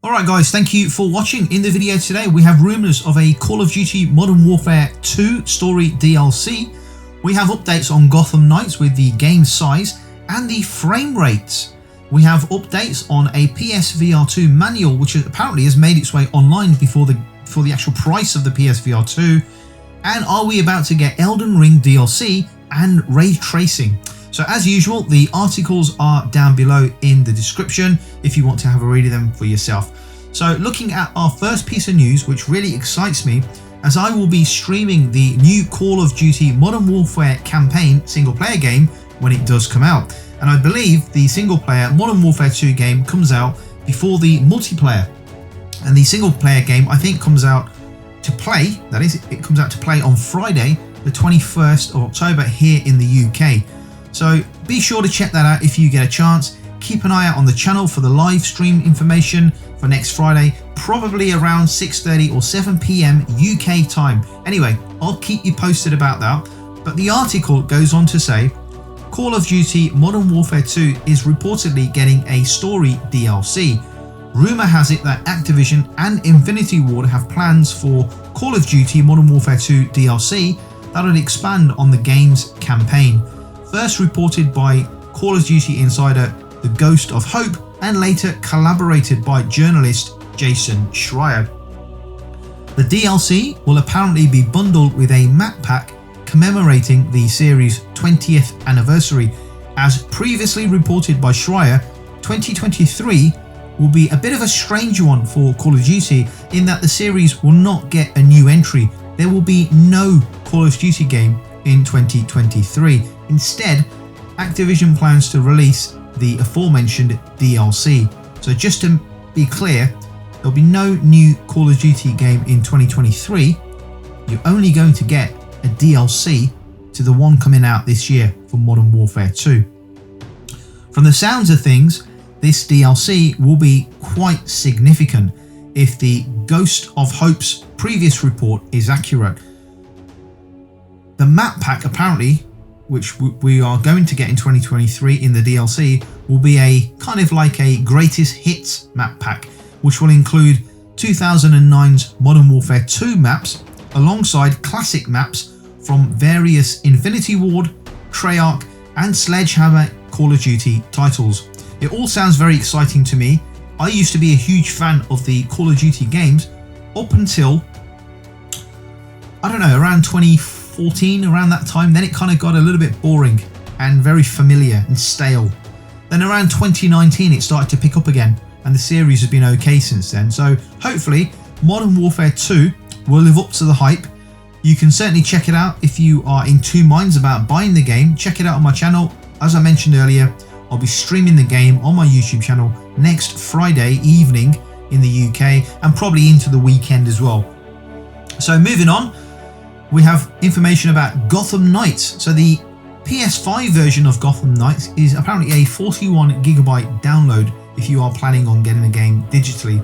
Alright guys, thank you for watching. In the video today we have rumours of a Call of Duty Modern Warfare 2 story DLC. We have updates on Gotham Knights with the game size and the frame rates. We have updates on a PSVR 2 manual which apparently has made its way online before the actual price of the PSVR 2. And are we about to get Elden Ring DLC and ray tracing? So as usual, the articles are down below in the description if you want to have a read of them for yourself. So looking at our first piece of news, which really excites me, as I will be streaming the new Call of Duty Modern Warfare campaign single player game when it does come out. And I believe the single player Modern Warfare 2 game comes out before the multiplayer. And the single player game I think comes out to play, that is, it comes out to play on Friday the 21st of October here in the UK. So be sure to check that out if you get a chance. Keep an eye out on the channel for the live stream information for next Friday, probably around 6:30 or 7 PM UK time. Anyway, I'll keep you posted about that. But the article goes on to say, Call of Duty Modern Warfare 2 is reportedly getting a story DLC. Rumour has it that Activision and Infinity Ward have plans for Call of Duty Modern Warfare 2 DLC that will expand on the game's campaign. First reported by Call of Duty insider The Ghost of Hope and later collaborated by journalist Jason Schreier. The DLC will apparently be bundled with a map pack commemorating the series' 20th anniversary. As previously reported by Schreier, 2023 will be a bit of a strange one for Call of Duty in that the series will not get a new entry. There will be no Call of Duty game in 2023. Instead, Activision plans to release the aforementioned DLC. So just to be clear, there'll be no new Call of Duty game in 2023. You're only going to get a DLC to the one coming out this year for Modern Warfare 2. From the sounds of things, this DLC will be quite significant if the Ghost of Hope's previous report is accurate. The map pack apparently, which we are going to get in 2023 in the DLC, will be a kind of like a greatest hits map pack, which will include 2009's Modern Warfare 2 maps alongside classic maps from various Infinity Ward, Treyarch and Sledgehammer Call of Duty titles. It all sounds very exciting to me. I used to be a huge fan of the Call of Duty games up until, I don't know, around 2014, around that time. Then it kind of got a little bit boring and very familiar and stale. Then around 2019 it started to pick up again and the series has been okay since then. So hopefully Modern Warfare 2 will live up to the hype. You can certainly check it out if you are in two minds about buying the game. Check it out on my channel. As I mentioned earlier, I'll be streaming the game on my YouTube channel next Friday evening in the UK and probably into the weekend as well. So moving on, we have information about Gotham Knights. So the PS5 version of Gotham Knights is apparently a 41GB download if you are planning on getting the game digitally.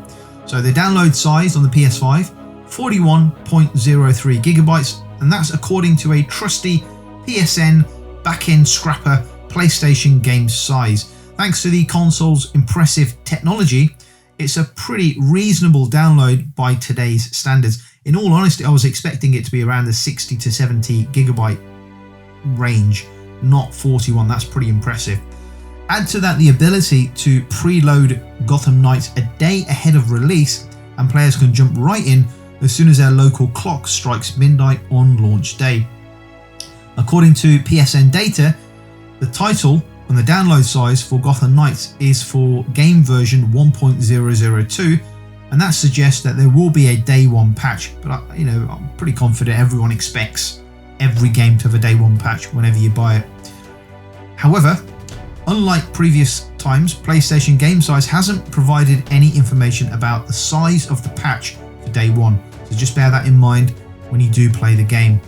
So the download size on the PS5, 41.03GB, and that's according to a trusty PSN backend scrapper PlayStation game size. Thanks to the console's impressive technology, it's a pretty reasonable download by today's standards. In all honesty, I was expecting it to be around the 60 to 70GB range, not 41. That's pretty impressive. Add to that the ability to preload Gotham Knights a day ahead of release, and players can jump right in as soon as their local clock strikes midnight on launch day. According to PSN data, the title and the download size for Gotham Knights is for game version 1.002, and that suggests that there will be a day one patch. But I'm pretty confident everyone expects every game to have a day one patch whenever you buy it. However, unlike previous times, PlayStation Game Size hasn't provided any information about the size of the patch for day one, so just bear that in mind when you do play the game.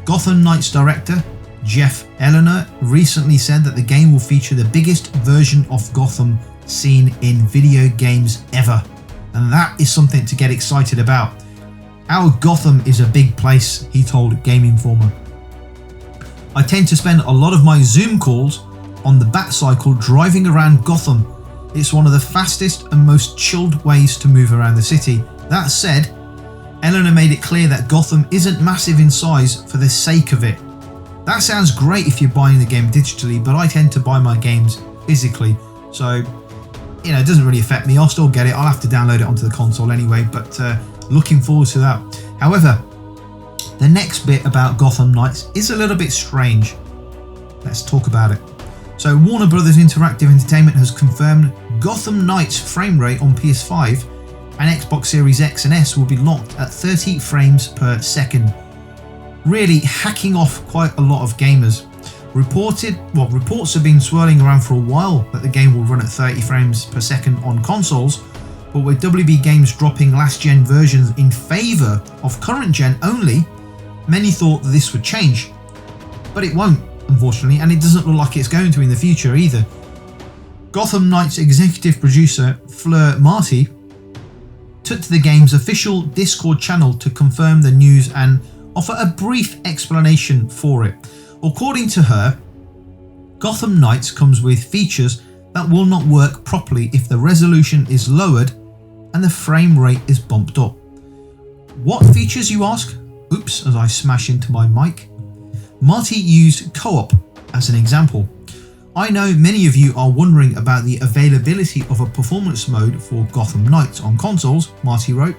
Gotham Knights director Jeff Eleanor recently said that the game will feature the biggest version of Gotham seen in video games ever, and that is something to get excited about. Our Gotham is a big place, he told Game Informer. I tend to spend a lot of my Zoom calls on the Bat Cycle driving around Gotham. It's one of the fastest and most chilled ways to move around the city. That said, Eleanor made it clear that Gotham isn't massive in size for the sake of it. That sounds great if you're buying the game digitally, but I tend to buy my games physically, so you know, it doesn't really affect me. I'll still get it. I'll have to download it onto the console anyway, but looking forward to that. However, the next bit about Gotham Knights is a little bit strange. Let's talk about it. So Warner Brothers Interactive Entertainment has confirmed Gotham Knights frame rate on PS5 and Xbox Series X and S will be locked at 30 frames per second. Really hacking off quite a lot of gamers. Reports have been swirling around for a while that the game will run at 30 frames per second on consoles, but with WB Games dropping last gen versions in favour of current gen only, many thought that this would change. But it won't, unfortunately, and it doesn't look like it's going to in the future either. Gotham Knights executive producer Fleur Marty took to the game's official Discord channel to confirm the news and offer a brief explanation for it. According to her, Gotham Knights comes with features that will not work properly if the resolution is lowered and the frame rate is bumped up. What features, you ask? Oops, as I smash into my mic. Marty used co-op as an example. I know many of you are wondering about the availability of a performance mode for Gotham Knights on consoles, Marty wrote.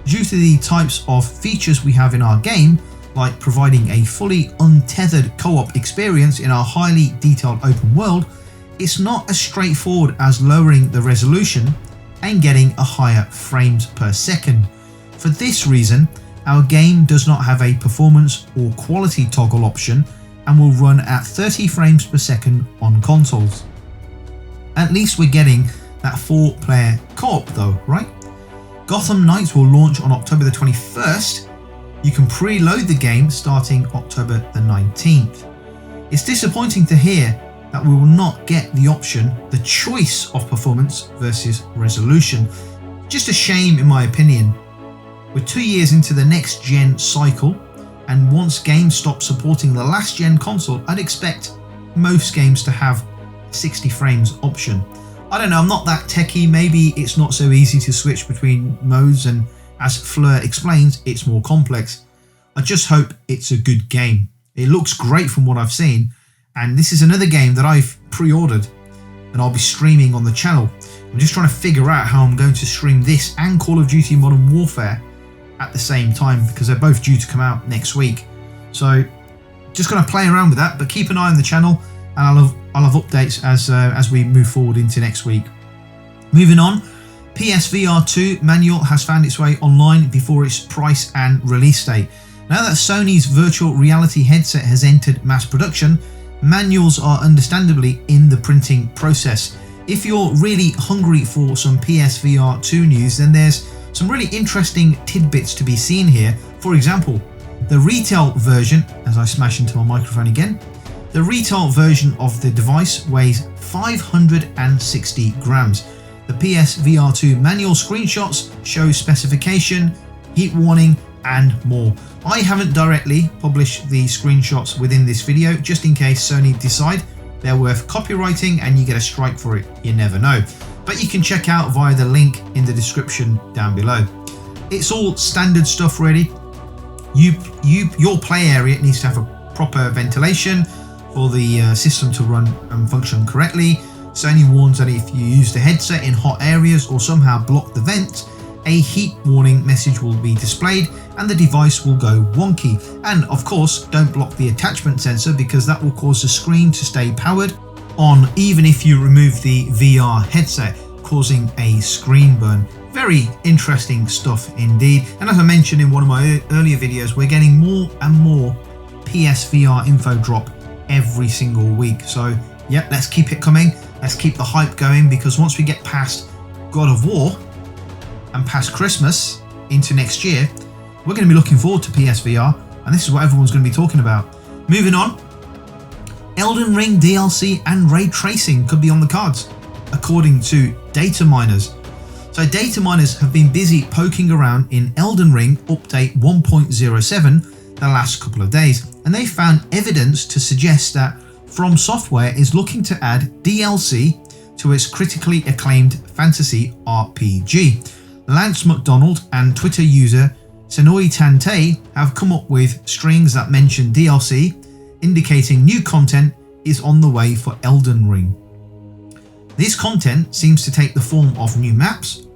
Due to the types of features we have in our game, like providing a fully untethered co-op experience in our highly detailed open world, it's not as straightforward as lowering the resolution and getting a higher frames per second. For this reason, our game does not have a performance or quality toggle option and will run at 30 frames per second on consoles. At least we're getting that 4-player co-op though, right? Gotham Knights will launch on October the 21st. You can preload the game starting October the 19th. It's disappointing to hear that we will not get the option, the choice of performance versus resolution. Just a shame in my opinion. We're 2 years into the next gen cycle, and once games stop supporting the last gen console, I'd expect most games to have 60 frames option. I don't know, I'm not that techie, maybe it's not so easy to switch between modes, and as Fleur explains, it's more complex. I just hope it's a good game. It looks great from what I've seen, and this is another game that I've pre-ordered and I'll be streaming on the channel. I'm just trying to figure out how I'm going to stream this and Call of Duty Modern Warfare at the same time, because they're both due to come out next week. So just going to play around with that, but keep an eye on the channel and I'll have updates as we move forward into next week. Moving on, PSVR 2 manual has found its way online before its price and release date. Now that Sony's virtual reality headset has entered mass production, manuals are understandably in the printing process. If you're really hungry for some PSVR 2 news, then there's some really interesting tidbits to be seen here. For example, the retail version, as I smash into my microphone again, the retail version of the device weighs 560 grams. The PSVR 2 manual screenshots show specification, heat warning, and more. I haven't directly published the screenshots within this video, just in case Sony decide they're worth copywriting and you get a strike for it. You never know. But you can check out via the link in the description down below. It's all standard stuff really. Your play area needs to have a proper ventilation for the system to run and function correctly. Sony warns that if you use the headset in hot areas or somehow block the vent, a heat warning message will be displayed and the device will go wonky. And of course, don't block the attachment sensor because that will cause the screen to stay powered on even if you remove the VR headset, causing a screen burn. Very interesting stuff indeed. And as I mentioned in one of my earlier videos, we're getting more and more PSVR info drop every single week. So yeah, let's keep it coming. Let's keep the hype going, because once we get past God of War and past Christmas into next year, we're going to be looking forward to PSVR, and this is what everyone's going to be talking about. Moving on, Elden Ring DLC and ray tracing could be on the cards, according to data miners. So data miners have been busy poking around in Elden Ring update 1.07 the last couple of days, and they found evidence to suggest that From Software is looking to add DLC to its critically acclaimed fantasy RPG. Lance McDonald and Twitter user Senoi Tante have come up with strings that mention DLC, indicating new content is on the way for Elden Ring. This content seems to take the form of new maps,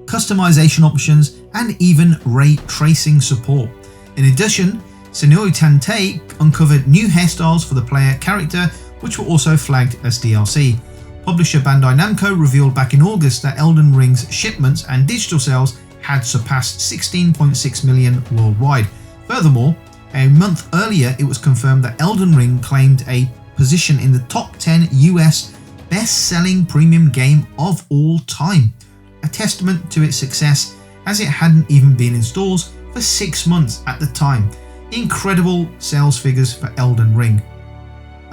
customization options, and even ray tracing support. In addition, Senoi Tante uncovered new hairstyles for the player character, which were also flagged as DLC. Publisher Bandai Namco revealed back in August that Elden Ring's shipments and digital sales had surpassed 16.6 million worldwide. Furthermore, a month earlier it was confirmed that Elden Ring claimed a position in the top 10 US best-selling premium game of all time, a testament to its success as it hadn't even been in stores for 6 months at the time. Incredible sales figures for Elden Ring.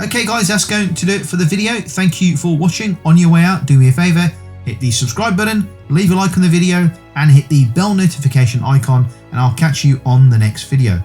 Okay guys, that's going to do it for the video. Thank you for watching. On your way out, do me a favour, hit the subscribe button, leave a like on the video, and hit the bell notification icon, and I'll catch you on the next video.